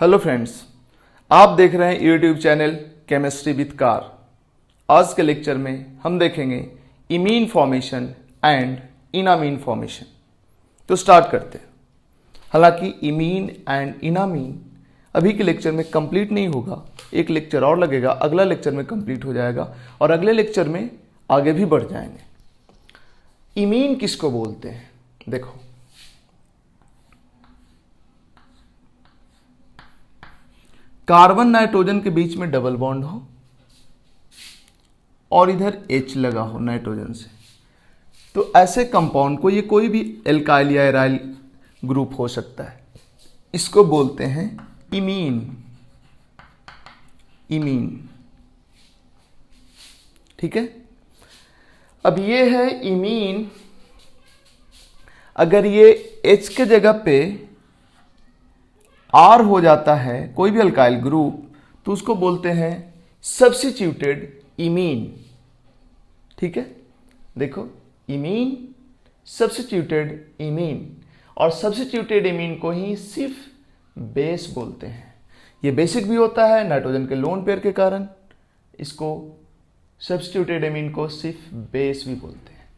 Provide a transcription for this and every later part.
Hello friends, आप देख रहे हैं YouTube channel chemistry with car. आज के लेक्चर में हम देखेंगे इमीन फॉर्मेशन एंड इनामीन फॉर्मेशन। तो स्टार्ट करते हैं। हालांकि इमीन एंड इनामीन अभी के लेक्चर में कंप्लीट नहीं होगा, एक लेक्चर और लगेगा, अगला लेक्चर में कंप्लीट हो जाएगा और अगले लेक्चर में आगे भी बढ़ जाएंगे। इमीन किसको बोलते हैं? देखो, कार्बन नाइट्रोजन के बीच में डबल बॉन्ड हो और इधर H लगा हो नाइट्रोजन से, तो ऐसे कंपाउंड को, ये कोई भी एल्काइल या एराइल ग्रुप हो सकता है, इसको बोलते हैं इमीन। इमीन, ठीक है। अब ये है इमीन। अगर ये H के जगह पे R हो जाता है कोई भी अल्काइल ग्रुप, तो उसको बोलते हैं सब्स्टिट्यूटेड इमीन। ठीक है, देखो, इमीन, सब्स्टिट्यूटेड इमीन। और सब्स्टिट्यूटेड इमीन को ही सिर्फ बेस बोलते हैं। ये बेसिक भी होता है नाइट्रोजन के लोन पेयर के कारण, इसको सब्स्टिट्यूटेड इमीन को सिर्फ बेस भी बोलते हैं।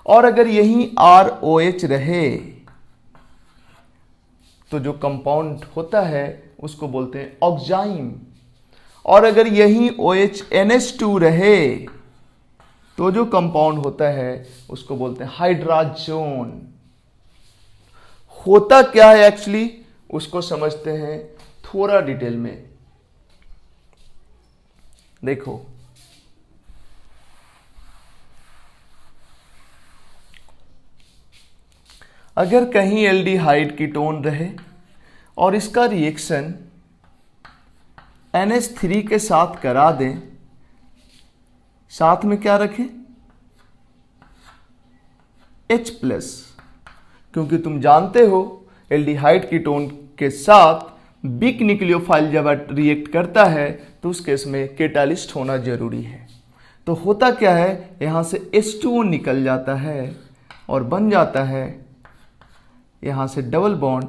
और अगर यही ROH रहे तो जो कंपाउंड होता है उसको बोलते हैं ऑक्जाइम। और अगर यही OHNH2 रहे तो जो कंपाउंड होता है उसको बोलते हैं हाइड्राजोन। होता क्या है एक्चुअली, उसको समझते हैं थोड़ा डिटेल में। देखो, अगर कहीं एल्डिहाइड कीटोन रहे और इसका रिएक्शन NH3 के साथ करा दें, साथ में क्या रखें? H+, क्योंकि तुम जानते हो एल्डिहाइड कीटोन के साथ बिग न्यूक्लियोफाइल जब रिएक्ट करता है तो उस केस में कैटालिस्ट होना जरूरी है। तो होता क्या है, यहां से H2O निकल जाता है और बन जाता है यहां से डबल बॉन्ड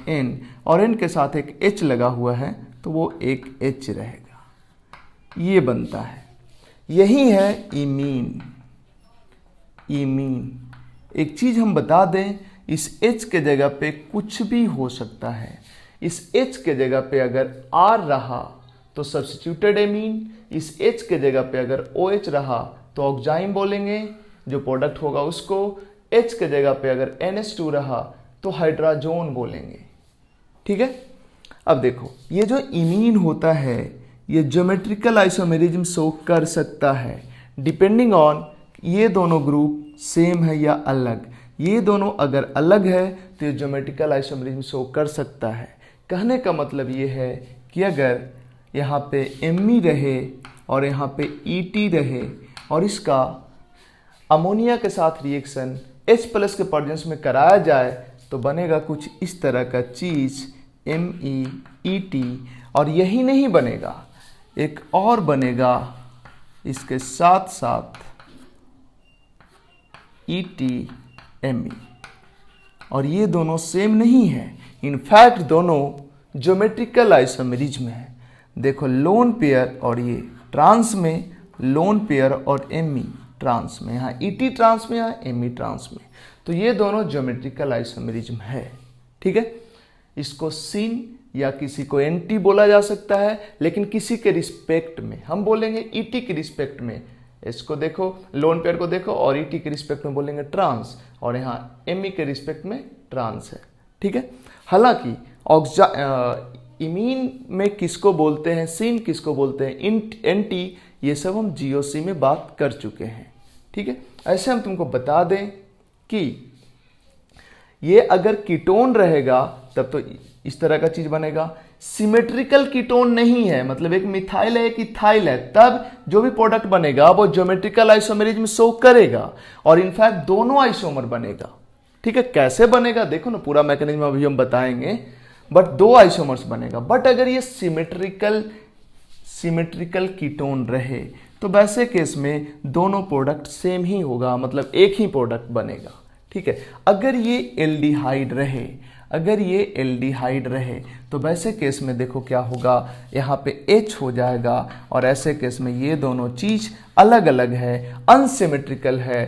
N और N के साथ एक H लगा हुआ है तो वो एक H रहेगा, ये बनता है। यही है इमीन। इमीन, एक चीज हम बता दें, इस H के जगह पे कुछ भी हो सकता है। इस H के जगह पे अगर R रहा तो सब्स्टिट्यूटेड एमीन, इस H के जगह पे अगर OH रहा तो ऑक्जाइम बोलेंगे, जो प्रोडक्ट होगा उसको। H के जगह पे अगर NH2 रहा तो हाइड्राजोन बोलेंगे। ठीक है। अब देखो, ये जो इमीन होता है ये ज्योमेट्रिकल आइसोमेरिज्म शो कर सकता है डिपेंडिंग ऑन ये दोनों ग्रुप सेम है या अलग। ये दोनों अगर अलग है तो ये ज्योमेट्रिकल आइसोमेरिज्म शो कर सकता है। कहने का मतलब ये है कि अगर यहाँ पे Me रहे और यहाँ पे Et रहे और इसका अमोनिया के साथ रिएक्शन H+ के प्रेजेंस में कराया जाए तो बनेगा कुछ इस तरह का चीज MEET। और यही नहीं बनेगा, एक और बनेगा इसके साथ साथ ETME। और ये दोनों सेम नहीं है, इनफैक्ट दोनों ज्योमेट्रिकल आइसोमेरिज्म है। देखो, लोन पेयर और ये ट्रांस में, लोन पेयर और Me ट्रांस में, यहाँ ET ट्रांस में, यहाँ Me ट्रांस में, तो ये दोनों ज्योमेट्रिकल आइसोमेरिज्म है। ठीक है। इसको सिन या किसी को एंटी बोला जा सकता है, लेकिन किसी के रिस्पेक्ट में हम बोलेंगे ET के रिस्पेक्ट में। इसको देखो, लोन पेयर को देखो, और ET के रिस्पेक्ट में बोलेंगे ट्रांस, और यहाँ Me के रिस्पेक्ट में ट्रांस है। ठीक है। हालांकि इमीन में किसको बोलते हैं सिन, किसको बोलते हैं एंटी, ये सब हम GOC में बात कर चुके हैं। ठीक है। ऐसे हम तुमको बता दें कि ये अगर कीटोन रहेगा तब तो इस तरह का चीज बनेगा। सिमेट्रिकल कीटोन नहीं है, मतलब एक मिथाइल है एक इथाइल है, तब जो भी प्रोडक्ट बनेगा वो ज्योमेट्रिकल आइसोमेरिज्म शो करेगा और इनफैक्ट दोनों आइसोमर बनेगा। ठीक है। कैसे बनेगा देखो ना, पूरा मैकेनिज्म अभी हम बताएंगे, बट दो आइसोमर्स बनेगा। बट अगर ये सिमेट्रिकल कीटोन रहे तो वैसे केस में दोनों प्रोडक्ट सेम ही होगा, मतलब एक ही प्रोडक्ट बनेगा। ठीक है। अगर ये एल्डिहाइड रहे, अगर ये एल्डिहाइड रहे तो वैसे केस में देखो क्या होगा, यहाँ पे H हो जाएगा और ऐसे केस में ये दोनों चीज अलग अलग है, अनसिमेट्रिकल है।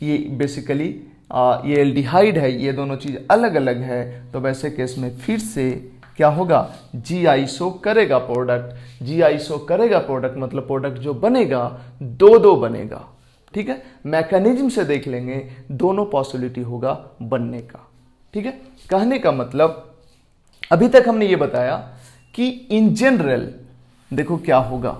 ये बेसिकली ये एल्डिहाइड है, ये दोनों चीज अलग अलग है, तो वैसे केस में फिर से क्या होगा, जी आइसो करेगा प्रोडक्ट। जी आइसो करेगा प्रोडक्ट मतलब प्रोडक्ट जो बनेगा दो दो बनेगा। ठीक है, मैकेनिज्म से देख लेंगे, दोनों पॉसिबिलिटी होगा बनने का। ठीक है, कहने का मतलब अभी तक हमने ये बताया कि इन जनरल देखो क्या होगा।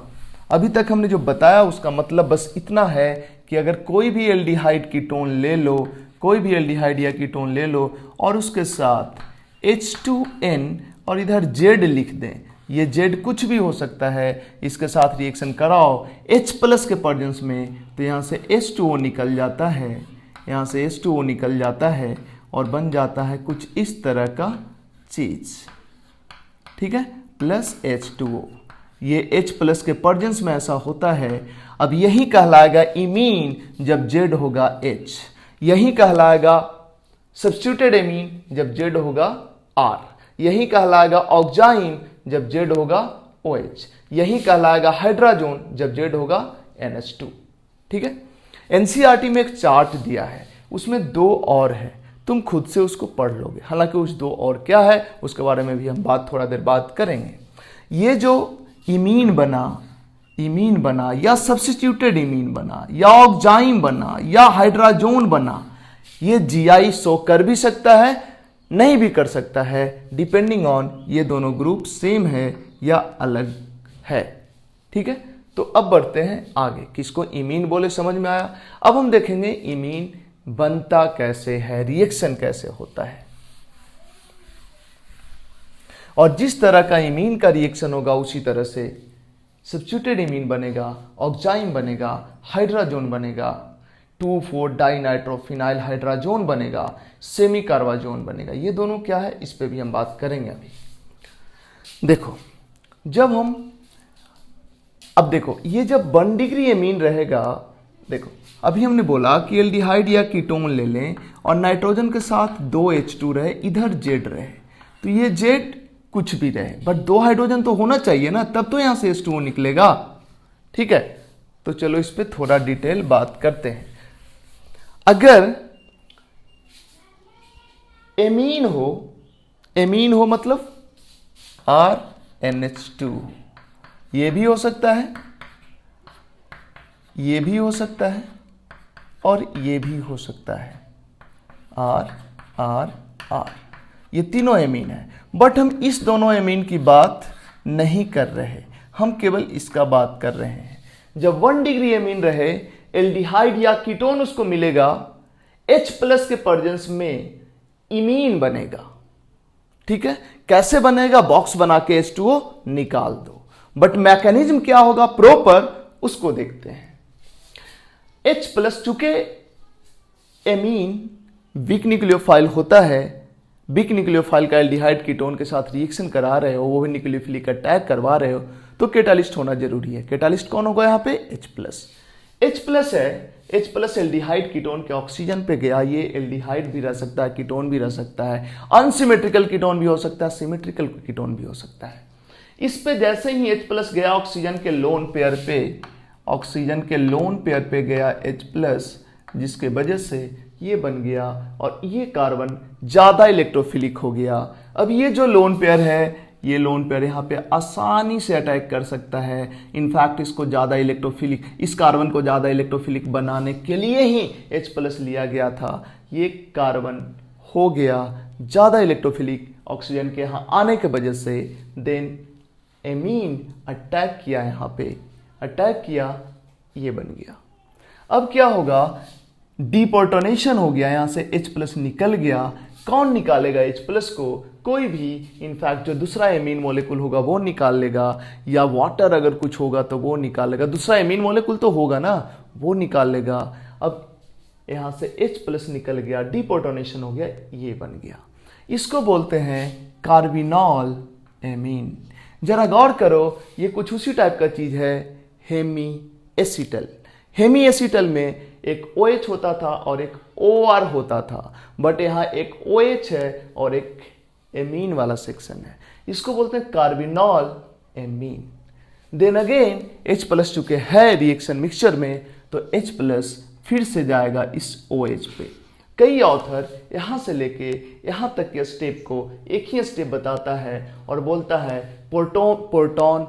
अभी तक हमने जो बताया उसका मतलब बस इतना है कि अगर कोई भी एल्डिहाइड कीटोन ले लो, कोई भी एल्डिहाइड या कीटोन ले लो और उसके साथ H2N और इधर Z लिख दें, ये Z कुछ भी हो सकता है, इसके साथ रिएक्शन कराओ H प्लस के प्रेजेंस में, तो यहाँ से H2O निकल जाता है, यहाँ से H2O निकल जाता है और बन जाता है कुछ इस तरह का चीज। ठीक है, प्लस H2O, ये H प्लस के प्रेजेंस में ऐसा होता है। अब यही कहलाएगा इमीन जब Z होगा H, यही कहलाएगा सब्स्टिट्यूटेड एमीन जब Z होगा R, यही कहलाएगा ऑक्जाइन जब Z होगा OH, यही कहलाएगा हाइड्राजोन जब Z होगा NH2। ठीक है, एनसीईआरटी में एक चार्ट दिया है, उसमें दो और है, तुम खुद से उसको पढ़ लोगे। हालांकि उस दो और क्या है उसके बारे में भी हम थोड़ा देर बात करेंगे। ये जो इमीन बना या सब्स्टिट्यूटेड इमीन बना या ऑक्जाइन बना या हाइड्राजोन बना, ये जीआई शो कर भी सकता है, नहीं भी कर सकता है, डिपेंडिंग ऑन ये दोनों ग्रुप सेम है या अलग है। ठीक है, तो अब बढ़ते हैं आगे, किसको इमीन बोले समझ में आया। अब हम देखेंगे इमीन बनता कैसे है, रिएक्शन कैसे होता है, और जिस तरह का इमीन का रिएक्शन होगा उसी तरह से सब्स्टिट्यूटेड इमीन बनेगा, ऑक्जाइन बनेगा, हाइड्राजोन बनेगा, 2,4-डाइनाइट्रोफिनाइल हाइड्राजोन बनेगा, सेमी कार्बाजोन बनेगा। ये दोनों क्या है इस पे भी हम बात करेंगे अभी। देखो अब देखो ये जब 1 डिग्री एमीन रहेगा, देखो अभी हमने बोला कि एल्डिहाइड या कीटोन ले लें और नाइट्रोजन के साथ 2 H2 रहे, इधर Z रहे, तो ये Z कुछ भी रहे बट 2 हाइड्रोजन तो होना चाहिए ना, तब तो यहां से H2O निकलेगा। ठीक है, तो चलो इस पे थोड़ा डिटेल बात करते हैं। अगर एमीन हो मतलब RNH2, ये भी हो सकता है, ये भी हो सकता है और ये भी हो सकता है, R, ये तीनों एमीन है। बट हम इस दोनों एमीन की बात नहीं कर रहे, हम केवल इसका बात कर रहे हैं। जब 1 डिग्री एमीन रहे, एल्डिहाइड या कीटोन उसको मिलेगा, H प्लस के प्रेजेंस में इमीन बनेगा। ठीक है, कैसे बनेगा, बॉक्स बना के H2O निकाल दो, बट मैकेनिज्म क्या होगा प्रॉपर उसको देखते हैं। H प्लस चूंकि एमीन वीक न्यूक्लियोफाइल होता है, वीक न्यूक्लियोफाइल का एल्डिहाइड कीटोन के साथ रिएक्शन करा रहे हो, वो भी न्यूक्लियोफिलिक अटैक करवा रहे हो, तो कैटालिस्ट होना जरूरी है। कैटालिस्ट कौन होगा यहाँ पे, H प्लस है। H प्लस एल्डिहाइड कीटोन के ऑक्सीजन पे गया, ये एल्डिहाइड भी रह सकता है, कीटोन भी रह सकता है, अनसिमेट्रिकल कीटोन भी हो सकता है, सिमेट्रिकल कीटोन भी हो सकता है। इस पे जैसे ही H प्लस गया ऑक्सीजन के लोन पेयर पे गया H प्लस, जिसके वजह से ये बन गया और ये कार्बन ज्यादा इलेक्ट्रोफिलिक हो गया। अब ये जो लोन पेयर है, ये लोन पेयर यहाँ पे आसानी से अटैक कर सकता है। इनफैक्ट इसको ज्यादा इलेक्ट्रोफिलिक, इस कार्बन को ज्यादा इलेक्ट्रोफिलिक बनाने के लिए ही H प्लस लिया गया था। ये कार्बन हो गया ज्यादा इलेक्ट्रोफिलिक ऑक्सीजन के यहाँ आने के वजह से, देन एमीन अटैक किया, यहाँ पे अटैक किया, ये बन गया। अब क्या होगा, डिपोर्टोनेशन हो गया, यहां से H प्लस निकल गया। कौन निकालेगा H प्लस को, कोई भी, इनफैक्ट जो दूसरा एमीन मोलेकुल होगा वो निकाल लेगा, या वाटर अगर कुछ होगा तो वो निकालेगा, दूसरा एमीन मोलेकुल तो होगा ना, वो निकाल लेगा। अब यहां से H प्लस निकल गया, डिपोर्टोनेशन हो गया, ये बन गया। इसको बोलते हैं कार्बिनॉल एमीन। जरा गौर करो, ये कुछ उसी टाइप का चीज है, हेमी एसिटल। हेमी एसिटल में एक OH होता था और एक OR होता था, बट यहाँ एक OH है और एक एमीन वाला सेक्शन है, इसको बोलते हैं carbinol amine. Then again H plus चूंकि है रिएक्शन मिक्सचर में, तो H प्लस फिर से जाएगा इस OH पे। कई ऑथर यहाँ से लेके यहाँ तक के स्टेप को एक ही स्टेप बताता है और बोलता है प्रोटॉन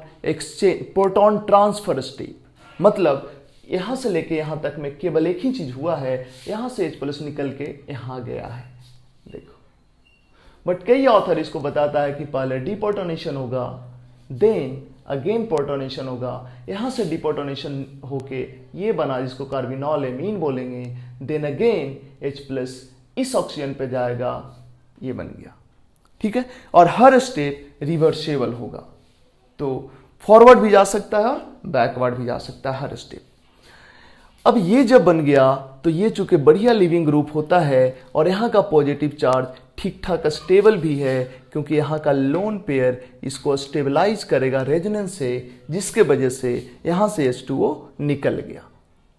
ट्रांसफर स्टेप, मतलब यहाँ से लेके यहाँ तक में केवल एक ही चीज हुआ है, यहाँ से H प्लस निकल के यहाँ गया है, देखो। बट कई ऑथर इसको बताता है कि पहले डिप्रोटोनेशन होगा, देन अगेन प्रोटोनेशन होगा, यहाँ से डिप्रोटोनेशन होके ये बना जिसको कार्बिनॉल एमीन बोलेंगे, देन अगेन H प्लस इस ऑक्सीजन पे जाएगा, ये बन गया, ठीक है। और हर स्टेप रिवर्सेबल होगा, तो फॉरवर्ड भी जा सकता है और बैकवर्ड भी जा सकता है हर स्टेप। अब ये जब बन गया तो ये चूंकि बढ़िया लिविंग ग्रुप होता है और यहाँ का पॉजिटिव चार्ज ठीक ठाक स्टेबल भी है, क्योंकि यहाँ का लोन पेयर इसको स्टेबलाइज करेगा रेजोनेंस से, जिसके वजह से यहाँ से H2O निकल गया,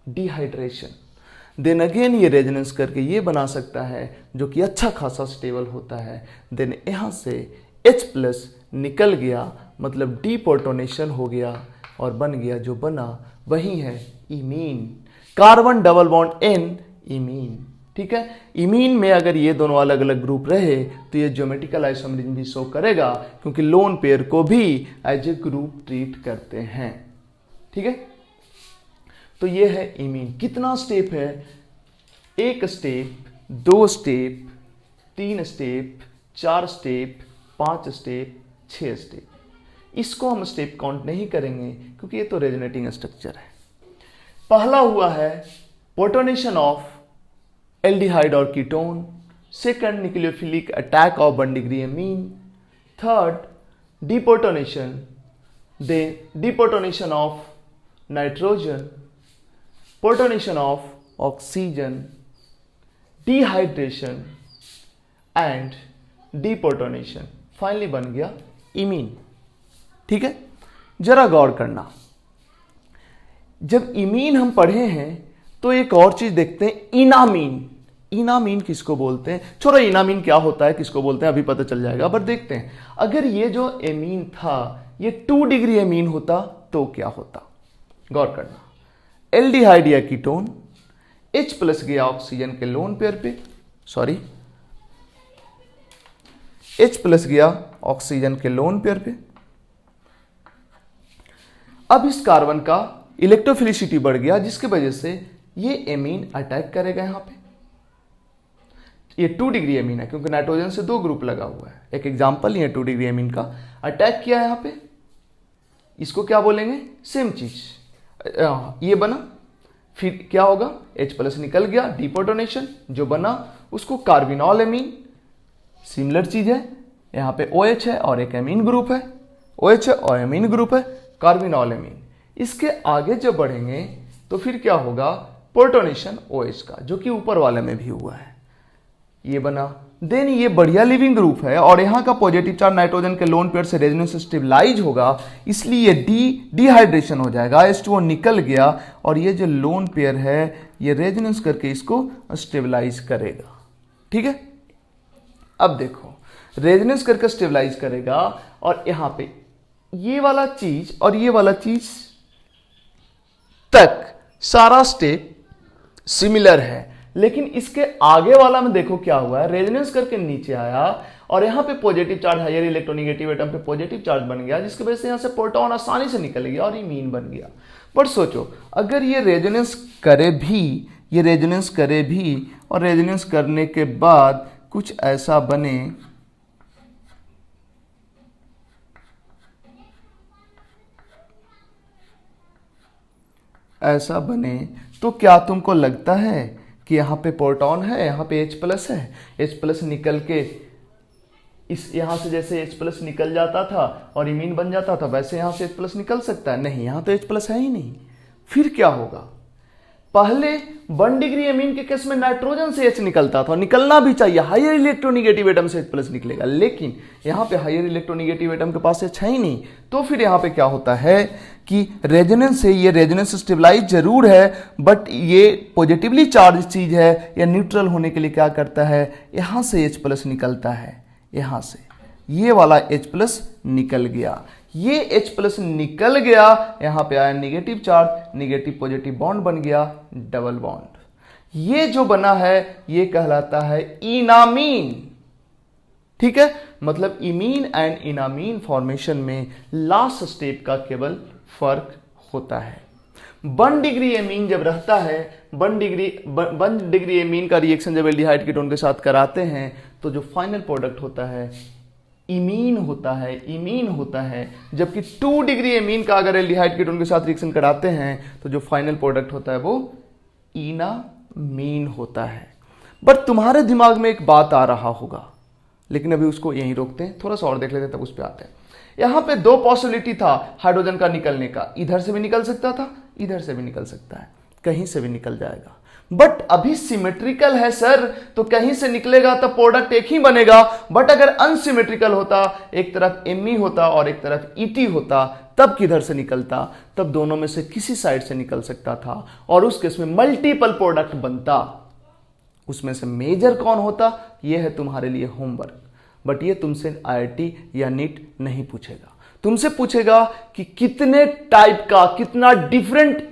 डिहाइड्रेशन। देन अगेन ये रेजोनेंस करके ये बना सकता है जो कि अच्छा खासा स्टेबल होता है। देन यहाँ से H प्लस निकल गया, मतलब डिप्रोटोनेशन हो गया और बन गया जो बना वही है imine, carbon double bond N imine, ठीक है। इमीन में अगर ये दोनों अलग अलग ग्रुप रहे तो ये ज्योमेट्रिकल आइसोमरिज्म भी शो करेगा, क्योंकि लोन पेयर को भी एज ए ग्रुप ट्रीट करते हैं, ठीक है। तो ये है इमीन। कितना स्टेप है? 1 step, 2 step, 3 step, 4 step, 5 step, 6 step. इसको हम स्टेप काउंट नहीं करेंगे क्योंकि ये तो रेजोनेटिंग स्ट्रक्चर है। पहला हुआ है प्रोटोनेशन ऑफ एल्डिहाइड और ketone, second nucleophilic attack of 1 degree amine, third deprotonation, then deprotonation of nitrogen, protonation of oxygen, dehydration and deprotonation, finally बन गया इमीन, ठीक है। जरा गौर करना, जब इमीन हम पढ़े हैं तो एक और चीज देखते हैं, इनामीन। इनामीन किसको बोलते हैं? छोड़ो इनामीन क्या होता है, किसको बोलते हैं, अभी पता चल जाएगा, बट देखते हैं। अगर ये जो एमीन था ये 2 डिग्री एमीन होता तो क्या होता? गौर करना, एल्डिहाइड या कीटोन, H प्लस गया ऑक्सीजन के लोन पेयर पे, सॉरी H प्लस गया ऑक्सीजन के लोन पेयर पे। अब इस कार्बन का इलेक्ट्रोफिलिसिटी बढ़ गया, जिसकी वजह से ये एमीन अटैक करेगा यहां पे। ये 2 डिग्री एमीन है क्योंकि नाइट्रोजन से 2 ग्रुप लगा हुआ है। एक एग्जांपल, ये 2 डिग्री एमीन का अटैक किया यहां पे, इसको क्या बोलेंगे? सेम चीज, ये बना, फिर क्या होगा? H प्लस निकल गया, डिप्रोटोनेशन, जो बना उसको कार्बिनॉल एमीन, सिमिलर चीज है, यहां पे OH है और एक एमीन ग्रुप है, OH है और एमीन ग्रुप है, कार्बिनॉल एमीन। इसके आगे जब बढ़ेंगे तो फिर क्या होगा? प्रोटोनेशन OH का, जो कि ऊपर वाले में भी हुआ है, ये बना। देन ये बढ़िया लिविंग ग्रुप है और यहाँ का पॉजिटिव चार्ज नाइट्रोजन के लोन पेयर से रेजोनेंस स्टेबलाइज होगा, इसलिए डिहाइड्रेशन हो जाएगा, H2O निकल गया और ये जो लोन पेयर है ये रेजोनेंस करके इसको स्टेबलाइज करेगा, ठीक है। अब देखो, रेजोनेंस करके स्टेबलाइज करेगा और यहाँ पे ये वाला चीज और ये वाला चीज तक सारा स्टेप सिमिलर है, लेकिन इसके आगे वाला में देखो क्या हुआ है, रेजोनेंस करके नीचे आया और यहाँ पे positive charge, higher electronegative atom पे पॉजिटिव चार्ज बन गया, जिसकी वजह से यहाँ से प्रोटॉन आसानी से निकल गया और इमीन बन गया। बट सोचो, अगर ये रेजोनेंस करे भी और रेजोनेंस करने के बाद कुछ ऐसा बने, तो क्या तुमको लगता है कि यहाँ पे प्रोटॉन है, यहाँ पे H प्लस है, H प्लस निकल के इस यहाँ से जैसे H प्लस निकल जाता था और इमीन बन जाता था, वैसे यहाँ से H प्लस निकल सकता है? नहीं, यहाँ तो H प्लस है ही नहीं। फिर क्या होगा? पहले 1 डिग्री एमीन के केस में नाइट्रोजन से H निकलता था, निकलना भी चाहिए, हायर इलेक्ट्रोनिगेटिव एटम से H+ निकलेगा, लेकिन यहां पे हायर इलेक्ट्रोनिगेटिव एटम के पास H है ही नहीं। तो फिर यहां पे क्या होता है कि रेजोनेंस है, ये रेजोनेंस स्टेबलाइज जरूर है, बट ये पॉजिटिवली चार्ज चीज है, या न्यूट्रल होने के लिए क्या करता है, यहां से H+ निकलता है, यहां से ये वाला H+ निकल गया, ये H+ निकल गया, यहां पे आया negative charge, negative positive bond बन गया, डबल बॉन्ड। ये जो बना है ये कहलाता है इनामीन। ठीक है, मतलब इमीन एंड इनामीन फॉर्मेशन में लास्ट स्टेप का केवल फर्क होता है। 1 डिग्री एमीन जब रहता है, 1 डिग्री एमीन का रिएक्शन जब एल्डिहाइड कीटोन के साथ कराते हैं तो जो फाइनल प्रोडक्ट होता है इमीन होता है, इमीन होता है। जबकि 2 डिग्री एमीन का अगर एल्डिहाइड कीटोन के साथ रिएक्शन कराते हैं तो जो फाइनल प्रोडक्ट होता है वो इनामीन होता है। बट तुम्हारे दिमाग में एक बात आ रहा होगा, लेकिन अभी उसको यहीं रोकते हैं, थोड़ा सा और देख लेते हैं तब उस पर आते हैं। यहां पे 2 पॉसिबिलिटी था हाइड्रोजन का निकलने का, इधर से भी निकल सकता था, इधर से भी निकल सकता है, कहीं से भी निकल जाएगा। बट अभी सिमेट्रिकल है सर, तो कहीं से निकलेगा तो प्रोडक्ट एक ही बनेगा। बट अगर अनसिमेट्रिकल होता, एक तरफ एमई होता और एक तरफ ईटी होता, तब किधर से निकलता, तब दोनों में से किसी साइड से निकल सकता था और उस केस में मल्टीपल प्रोडक्ट बनता। उसमें से मेजर कौन होता, यह है तुम्हारे लिए होमवर्क। बट ये तुमसे आईआईटी या नीट नहीं पूछेगा, तुमसे पूछेगा कि कितने टाइप का, कितना डिफरेंट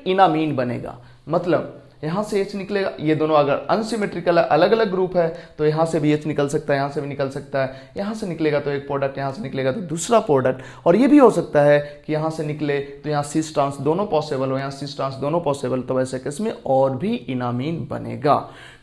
इनामीन बनेगा। मतलब यहां से H निकलेगा, ये दोनों अगर अनसिमेट्रिकल है, अलग अलग ग्रुप है, तो यहां से भी H निकल सकता है, यहां से भी निकल सकता है, यहां से निकलेगा तो एक प्रोडक्ट, यहां से निकलेगा तो दूसरा प्रोडक्ट। और ये भी हो सकता है कि यहां से निकले तो यहां सिस ट्रांस दोनों पॉसिबल हो, यहां सिस ट्रांस दोनों पॉसिबल, तो वैसे केस में और भी इनामीन बनेगा।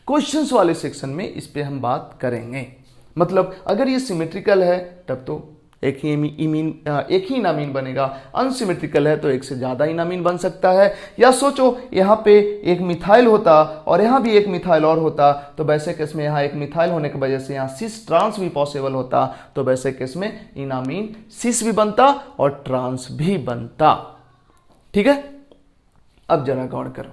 क्वेश्चंस वाले सेक्शन में इस पे हम बात करेंगे। मतलब अगर ये सिमेट्रिकल है तब तो एक ही इनामीन बनेगा, अनसिमेट्रिकल है तो एक से ज्यादा इनामीन बन सकता है। या सोचो यहाँ पे एक मिथाइल होता और यहाँ भी एक मिथाइल और होता, तो वैसे केस में यहाँ एक मिथाइल होने की वजह से यहाँ सिस ट्रांस भी पॉसिबल होता, तो वैसे केस में इनामीन सिस भी बनता और ट्रांस भी बनता। ठीक है, अब जरा गौर करो,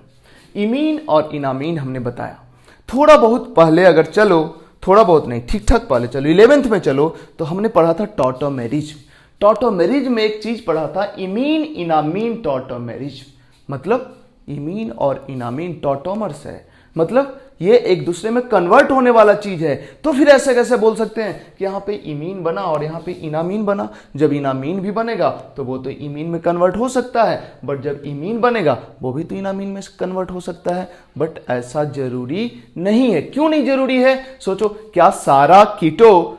इमीन और इनामीन हमने बताया। थोड़ा बहुत पहले अगर चलो, थोड़ा बहुत नहीं, ठीक ठाक पहले चलो, 11th में चलो, तो हमने पढ़ा था टॉटोमेरिज्म। टॉटोमेरिज्म में एक चीज पढ़ा था, इमीन इनामीन टॉटोमेरिज्म। मतलब इमीन और इनामीन टॉटोमर्स है, मतलब ये एक दूसरे में कन्वर्ट होने वाला चीज है। तो फिर ऐसे कैसे बोल सकते हैं कि यहाँ पे इमीन बना और यहाँ पे इनामीन बना। जब इनामीन भी बनेगा तो वो तो इमीन में कन्वर्ट हो सकता है, बट जब इमीन बनेगा वो भी तो इनामीन में कन्वर्ट हो सकता है। बट ऐसा जरूरी नहीं है। क्यों नहीं जरूरी है? सोचो, क्या सारा कीटो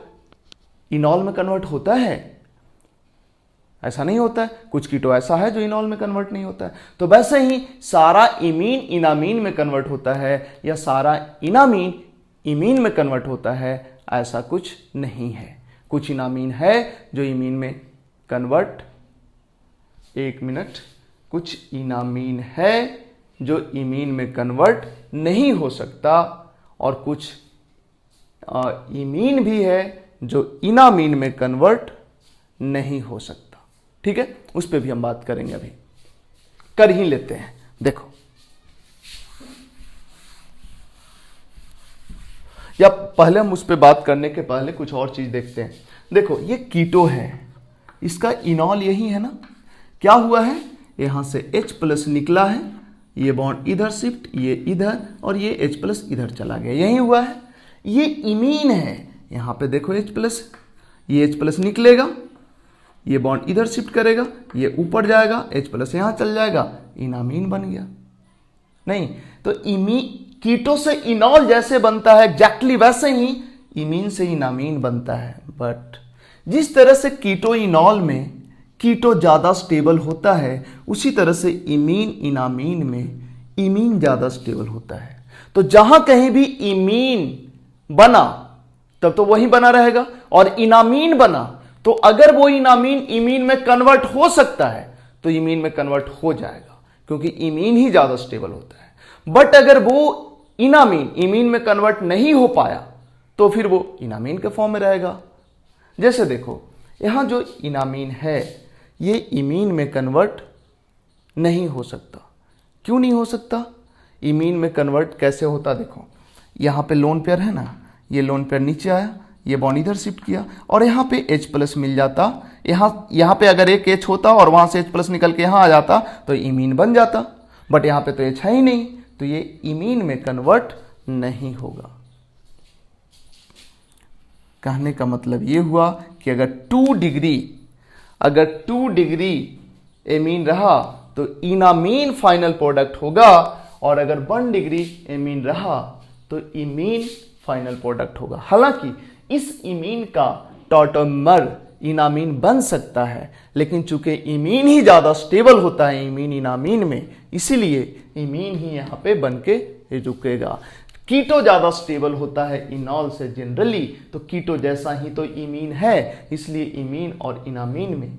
इनॉल में कन्वर्ट होता है? ऐसा नहीं होता है। कुछ कीटो ऐसा है जो इनॉल में कन्वर्ट नहीं होता है। तो वैसे ही सारा इमीन इनामीन में कन्वर्ट होता है या सारा इनामीन इमीन में कन्वर्ट होता है, ऐसा कुछ नहीं है। कुछ इनामीन है जो इमीन में कन्वर्ट, एक मिनट, कुछ इनामीन है जो इमीन में कन्वर्ट नहीं हो सकता और कुछ इमीन भी है जो इनामीन में कन्वर्ट नहीं हो सकता। ठीक है, उस पर भी हम बात करेंगे, अभी कर ही लेते हैं। देखो, या पहले हम उस पर बात करने के पहले कुछ और चीज देखते हैं। देखो, ये कीटो है, इसका इनॉल यही है ना। क्या हुआ है, यहां से H+ निकला है, ये बॉन्ड इधर शिफ्ट, ये इधर, और ये H+ इधर चला गया, यही हुआ है। ये इमीन है, यहां पे देखो H+, ये H+ निकलेगा, ये बॉन्ड इधर शिफ्ट करेगा, ये ऊपर जाएगा, H+ यहां चल जाएगा, इनामीन बन गया। नहीं तो कीटो से इनॉल जैसे बनता है एग्जैक्टली वैसे ही इमीन से इनामीन बनता है। बट जिस तरह से कीटो इनॉल में कीटो ज्यादा स्टेबल होता है, उसी तरह से इमीन इनामीन में इमीन ज्यादा स्टेबल होता है। तो जहां कहीं भी इमीन बना तब तो वही बना रहेगा, और इनामीन बना तो अगर वो इनामीन इमीन में कन्वर्ट हो सकता है तो इमीन में कन्वर्ट हो जाएगा, क्योंकि इमीन ही ज्यादा स्टेबल होता है। बट अगर वो इनामीन इमीन में कन्वर्ट नहीं हो पाया तो फिर वो इनामीन के फॉर्म में रहेगा। जैसे देखो, यहां जो इनामीन है ये इमीन में कन्वर्ट नहीं हो सकता। क्यों नहीं हो सकता? इमीन में कन्वर्ट कैसे होता, देखो यहाँ पे लोन पेयर है ना, ये लोन पेयर नीचे आया, ये बॉन्ड इधर शिफ्ट किया और यहाँ पे H प्लस मिल जाता, यहाँ पे अगर एक H होता और वहां से H प्लस निकल के यहाँ आ जाता तो इमीन बन जाता, बट यहाँ पे तो H है ही नहीं, तो ये इमीन में कन्वर्ट नहीं होगा। कहने का मतलब ये हुआ कि अगर 2 डिग्री एमीन रहा तो इनामीन फाइनल प्रोडक्ट होगा, और अगर 1 डिग्री एमीन रहा तो इमीन फाइनल प्रोडक्ट होगा। हालांकि इस इमीन का टॉटोमर इनामीन बन सकता है, लेकिन चूंकि इमीन ही ज्यादा स्टेबल होता है इमीन इनामीन में, इसीलिए इमीन ही यहां पे बन के रुकेगा। कीटो ज्यादा स्टेबल होता है इनॉल से जनरली, तो कीटो जैसा ही तो इमीन है, इसलिए इमीन और इनामीन में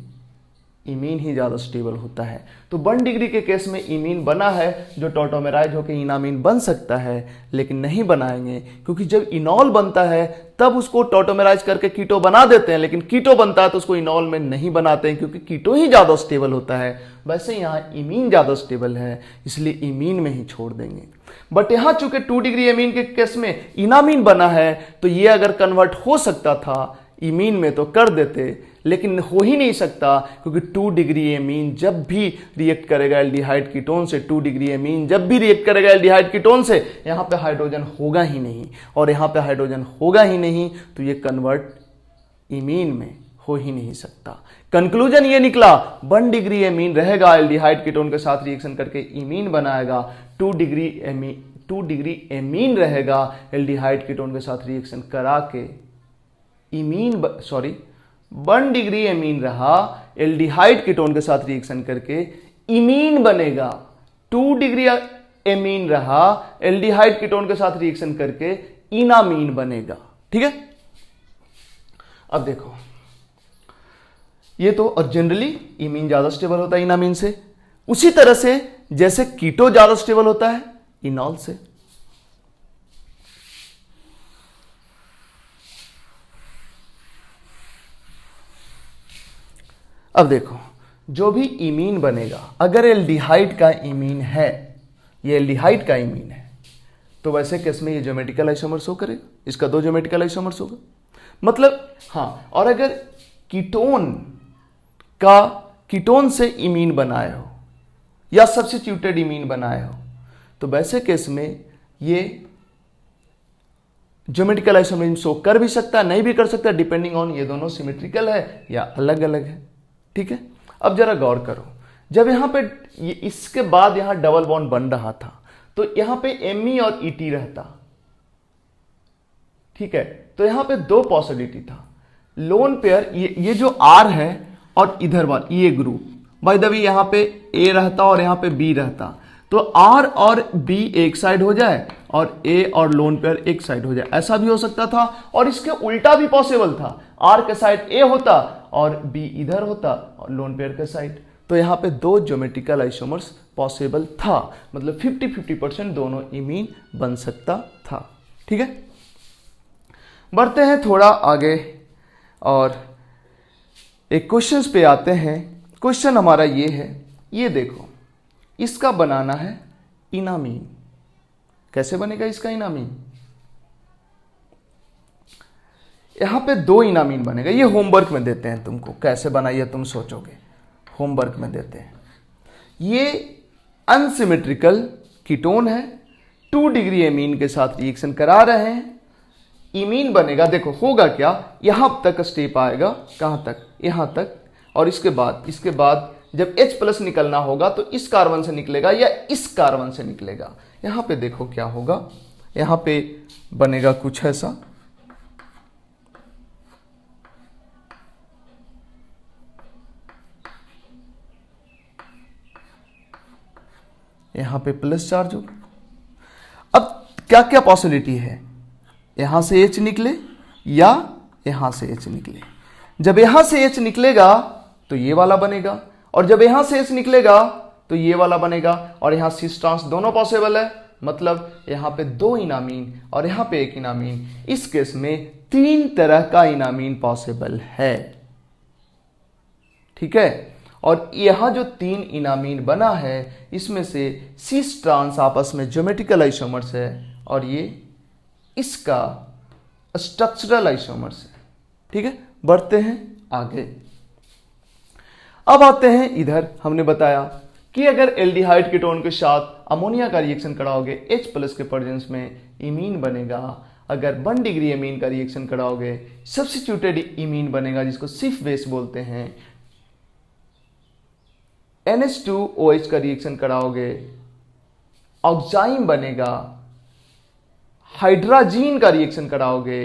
इमीन ही ज्यादा स्टेबल होता है। तो 1 डिग्री के केस में इमीन बना है जो टॉटोमेराइज होकर इनामीन बन सकता है, लेकिन नहीं बनाएंगे क्योंकि जब इनॉल बनता है तब उसको टॉटोमेराइज करके कीटो बना देते हैं, लेकिन कीटो बनता है तो उसको इनॉल में नहीं बनाते हैं क्योंकि कीटो ही ज्यादा स्टेबल होता है। वैसे यहाँ इमीन ज्यादा स्टेबल है, इसलिए इमीन में ही छोड़ देंगे। बट यहां चूंकि 2 डिग्री एमीन के केस में इनामीन बना है, तो ये अगर कन्वर्ट हो सकता था इमीन में तो कर देते, लेकिन हो ही नहीं सकता क्योंकि 2 डिग्री एमीन जब भी रिएक्ट करेगा एल्डिहाइड कीटोन से, 2 डिग्री एमीन जब भी रिएक्ट करेगा एल्डिहाइड कीटोन से, यहां पे हाइड्रोजन होगा ही नहीं, और यहां पे हाइड्रोजन होगा ही नहीं तो ये कन्वर्ट इमीन में हो ही नहीं सकता। कंक्लूजन ये निकला 1 डिग्री एमीन रहेगा, एल्डिहाइड कीटोन के साथ रिएक्शन करके इमीन बनाएगा, 2 डिग्री एमीन रहेगा, एल्डिहाइड कीटोन के साथ रिएक्शन करा के 1 डिग्री एमीन रहा, एल्डिहाइड कीटोन के साथ रिएक्शन करके इमीन बनेगा। 2 डिग्री एमीन रहा, एल्डिहाइड कीटोन के साथ रिएक्शन करके इनामीन बनेगा। ठीक है, अब देखो ये तो, और जनरली इमीन ज्यादा स्टेबल होता है इनामीन से, उसी तरह से जैसे कीटो ज्यादा स्टेबल होता है इनॉल से। अब देखो जो भी इमीन बनेगा, अगर एल्डिहाइड का इमीन है, ये एल्डिहाइड का इमीन है, तो वैसे केस में ये ज्योमेट्रिकल आइसोमर शो करेगा, इसका 2 ज्योमेट्रिकल आइसोमर होगा। मतलब हाँ, और अगर कीटोन से इमीन बनाए हो या सब्स्टिट्यूटेड इमीन बनाए हो, तो वैसे केस में ये ज्योमेट्रिकल आइसोमरिज्म शो कर भी सकता है, नहीं भी कर सकता, डिपेंडिंग ऑन ये दोनों सिमेट्रिकल है या अलग अलग है। ठीक है, अब जरा गौर करो, जब यहां पे इसके बाद यहां डबल बॉन्ड बन रहा था तो यहां पे Me और Et रहता। ठीक है, तो यहां पे 2 पॉसिबिलिटी था। लोन पेयर ये जो R है और इधर वाला ये ग्रुप, बाय द वे यहां पे A रहता और यहां पे B रहता, तो R और B एक साइड हो जाए और A और लोन पेयर एक साइड हो जाए, ऐसा भी हो सकता था। और इसके उल्टा भी पॉसिबल था, R के साइड A होता और B इधर होता और लोन पेयर के साइड। तो यहां पे 2 ज्योमेट्रिकल आइसोमर्स पॉसिबल था, मतलब 50-50% दोनों इमीन बन सकता था। ठीक है, बढ़ते हैं थोड़ा आगे और एक क्वेश्चन पे आते हैं। क्वेश्चन हमारा ये है, ये देखो इसका बनाना है इनामीन। कैसे बनेगा इसका इनामीन? यहां पे 2 इनामीन बनेगा, ये होमवर्क में देते हैं तुमको, कैसे बनाइए तुम सोचोगे, होमवर्क में देते हैं। ये अनसिमेट्रिकल कीटोन है, 2 डिग्री एमीन के साथ रिएक्शन करा रहे हैं, इमीन बनेगा। देखो होगा क्या, यहां तक स्टेप आएगा, कहां तक, यहां तक, और इसके बाद जब H प्लस निकलना होगा तो इस कार्बन से निकलेगा या इस कार्बन से निकलेगा। यहां पे देखो क्या होगा, यहां पे बनेगा कुछ ऐसा, यहां पे प्लस चार्ज होगा। अब क्या क्या पॉसिबिलिटी है, यहां से H निकले या यहां से H निकले। जब यहां से H निकलेगा तो ये वाला बनेगा, और जब यहां से H निकलेगा तो ये वाला बनेगा, और यहां सिस ट्रांस दोनों पॉसिबल है, मतलब यहां पे 2 इनामीन और यहां पे 1 इनामीन। इस केस में 3 तरह का इनामीन पॉसिबल है। ठीक है, और यहाँ जो 3 इनामीन बना है इसमें से सिस ट्रांस आपस में ज्योमेट्रिकल आइसोमर्स है और ये इसका स्ट्रक्चरल आइसोमर्स है। ठीक है, बढ़ते हैं आगे। अब आते हैं इधर, हमने बताया कि अगर एल्डिहाइड कीटोन के साथ अमोनिया का रिएक्शन कराओगे H+ के प्रेजेंस में इमीन बनेगा। अगर 1 डिग्री एमीन का रिएक्शन कराओगे सब्स्टिट्यूटेड इमीन बनेगा जिसको सिफ बेस बोलते हैं। NH2OH का रिएक्शन कराओगे ऑक्साइम बनेगा। हाइड्राजीन का रिएक्शन कराओगे,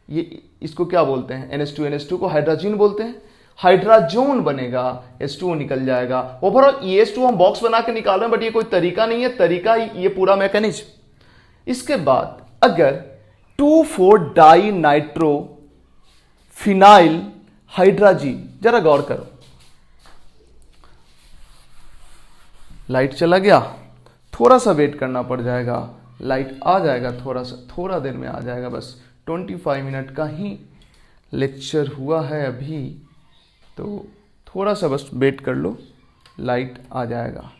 ये इसको क्या बोलते हैं, NH2 को हाइड्राजीन बोलते हैं, हाइड्राजोन बनेगा, H2O निकल जाएगा। ओवरऑल ये H2O हम बॉक्स बना के निकाल रहे हैं, बट ये कोई तरीका नहीं है, तरीका ये पूरा मैकेनिज्म। इसके बाद अगर 2,4 डाई नाइट्रो फिनाइल हाइड्राजीन, जरा गौर करो, लाइट चला गया, थोड़ा सा वेट करना पड़ जाएगा, लाइट आ जाएगा, थोड़ा देर में आ जाएगा, बस 25 मिनट का ही लेक्चर हुआ है अभी, तो थोड़ा सा बस वेट कर लो, लाइट आ जाएगा।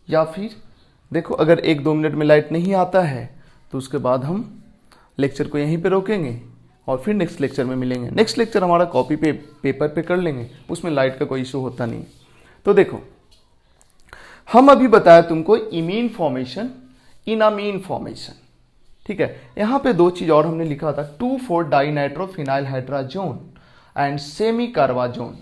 या फिर देखो, अगर 1-2 मिनट में लाइट नहीं आता है तो उसके बाद हम लेक्चर को यहीं पे रोकेंगे और फिर नेक्स्ट लेक्चर में मिलेंगे। नेक्स्ट लेक्चर हमारा कॉपी पे पेपर पे कर लेंगे, उसमें लाइट का कोई इशू होता नहीं। तो देखो, हम अभी बताया तुमको इमीन फॉर्मेशन, इनामीन फॉर्मेशन। ठीक है, यहाँ पे 2 चीज और हमने लिखा था, 2,4 डाइनाइट्रोफिनाइल हाइड्राजोन एंड सेमी कार्बाजोन।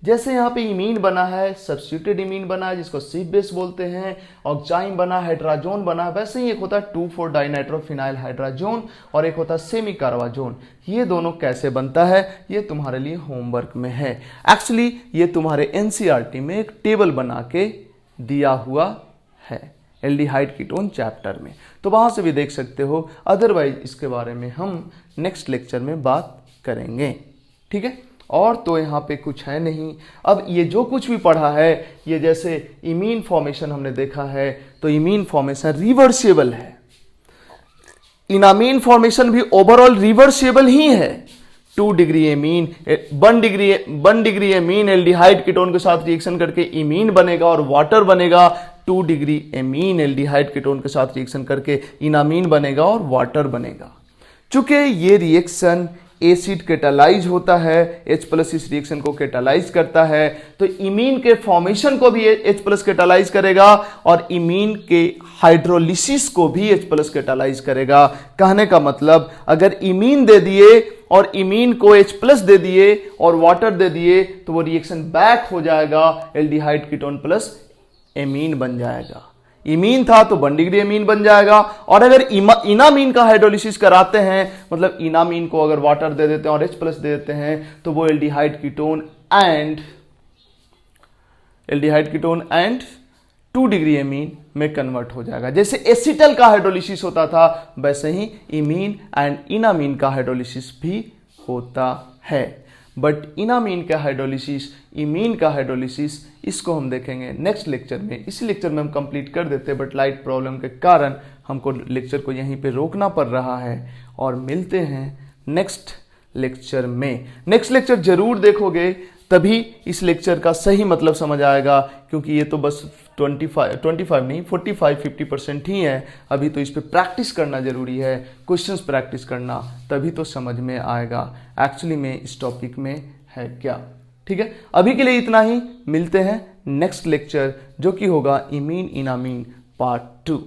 जैसे यहाँ पे इमीन बना है, सब्स्टिट्यूटेड इमीन बना है जिसको सिफ बेस बोलते हैं, ऑक्साइम बना, हाइड्राजोन बना, वैसे ही एक होता है 2,4 डाइनाइट्रोफिनाइल हाइड्राजोन और एक होता है सेमी कार्बाजोन। ये दोनों कैसे बनता है ये तुम्हारे लिए होमवर्क में है। एक्चुअली ये तुम्हारे एनसीईआरटी में एक टेबल बना के दिया हुआ है एल्डिहाइड कीटोन चैप्टर में, तो वहां से भी देख सकते हो। अदरवाइज इसके बारे में हम नेक्स्ट लेक्चर में बात करेंगे। ठीक है, और तो यहाँ पे कुछ है नहीं। अब ये जो कुछ भी पढ़ा है, ये जैसे इमीन फॉर्मेशन हमने देखा है, तो इमीन फॉर्मेशन रिवर्सिबल है, इनामीन फॉर्मेशन भी ओवरऑल रिवर्सिबल ही है। 2 degree amine 1 degree amine aldehyde ketone के साथ रिएक्शन करके इमीन बनेगा और वाटर बनेगा। 2 डिग्री एमीन एल्डिहाइड कीटोन के साथ रिएक्शन करके इनामीन बनेगा और वाटर बनेगा। चूंकि ये रिएक्शन एसिड कैटालाइज होता है, H+ इस रिएक्शन को कैटालाइज करता है, तो इमीन के फॉर्मेशन को भी H+ कैटालाइज करेगा और इमीन के हाइड्रोलिसिस को भी H+ कैटालाइज करेगा। कहने का मतलब, अगर इमीन दे दिए और इमीन को H+ दे दिए और वाटर दे दिए तो वो रिएक्शन बैक हो जाएगा, एल्डिहाइड कीटोन प्लस एमीन बन जाएगा। इमीन था तो 1 डिग्री एमीन बन जाएगा, और अगर इनामीन का हाइड्रोलिसिस कराते हैं, मतलब इनामीन को अगर वाटर दे देते हैं और H+ दे देते हैं, तो वो aldehyde ketone and 2 degree amine में कन्वर्ट हो जाएगा। जैसे एसिटल का हाइड्रोलिसिस होता था, वैसे ही इमीन एंड इनामीन का हाइड्रोलिसिस भी होता है। बट इनामीन का हाइड्रोलिसिस, इमीन का हाइड्रोलिसिस, इसको हम देखेंगे नेक्स्ट लेक्चर में। इसी लेक्चर में हम कंप्लीट कर देते, बट लाइट प्रॉब्लम के कारण हमको लेक्चर को यहीं पे रोकना पड़ रहा है। और मिलते हैं नेक्स्ट लेक्चर में। नेक्स्ट लेक्चर जरूर देखोगे, तभी इस लेक्चर का सही मतलब समझ आएगा, क्योंकि ये तो बस 25 नहीं 45-50% ही है। अभी तो इस पे प्रैक्टिस करना जरूरी है, क्वेश्चंस प्रैक्टिस करना, तभी तो समझ में आएगा एक्चुअली में इस टॉपिक में है क्या। ठीक है, अभी के लिए इतना ही। मिलते हैं नेक्स्ट लेक्चर, जो कि होगा इमीन इनामीन पार्ट 2।